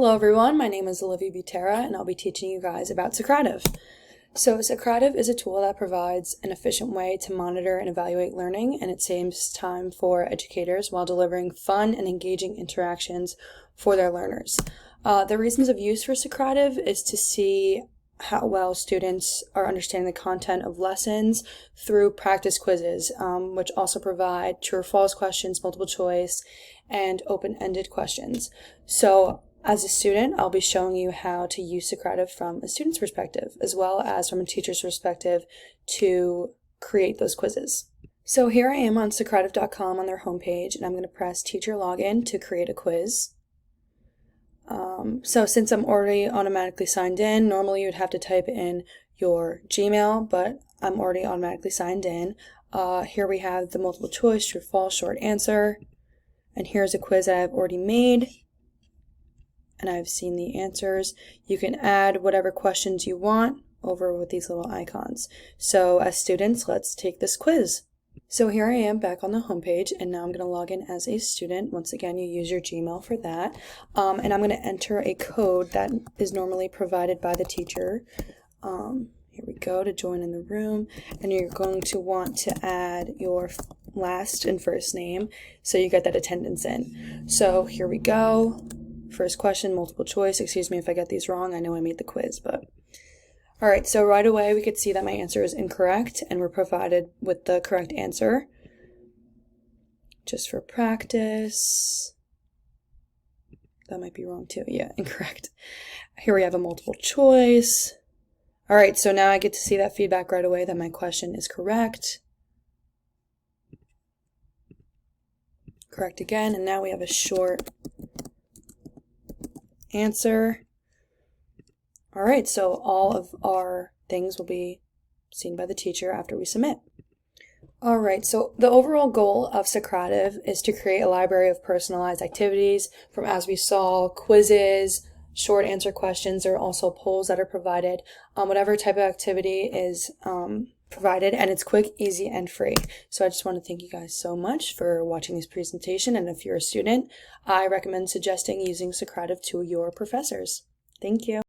Hello everyone, my name is Olivia Butera and I'll be teaching you guys about Socrative. So Socrative is a tool that provides an efficient way to monitor and evaluate learning, and it saves time for educators while delivering fun and engaging interactions for their learners. The reasons of use for Socrative is to see how well students are understanding the content of lessons through practice quizzes, which also provide true or false questions, multiple choice, and open-ended questions. So as a student, I'll be showing you how to use Socrative from a student's perspective, as well as from a teacher's perspective, to create those quizzes. So here I am on Socrative.com on their homepage, and I'm going to press Teacher Login to create a quiz. So since I'm already automatically signed in, normally you'd have to type in your Gmail, but I'm already automatically signed in. Here we have the multiple choice, true, false, short answer, and here's a quiz that I've already made, and I've seen the answers. You can add whatever questions you want over with these little icons. So as students, let's take this quiz. So here I am back on the homepage, and now I'm going to log in as a student. Once again, you use your Gmail for that. And I'm going to enter a code that is normally provided by the teacher. Here we go, to join in the room. And you're going to want to add your last and first name so you get that attendance in. So here we go. First question, multiple choice. Excuse me if I get these wrong. I know I made the quiz, but... Alright, so right away we could see that my answer is incorrect, and we're provided with the correct answer. Just for practice. That might be wrong too. Yeah, incorrect. Here we have a multiple choice. Alright, so now I get to see that feedback right away that my question is correct. Correct again, and now we have a short answer. Alright, so all of our things will be seen by the teacher after we submit. Alright, so the overall goal of Socrative is to create a library of personalized activities from, as we saw, quizzes, short answer questions. There are also polls that are provided. Whatever type of activity is provided, and it's quick, easy, and free. So I just want to thank you guys so much for watching this presentation, and if you're a student, I recommend suggesting using Socrative to your professors. Thank you.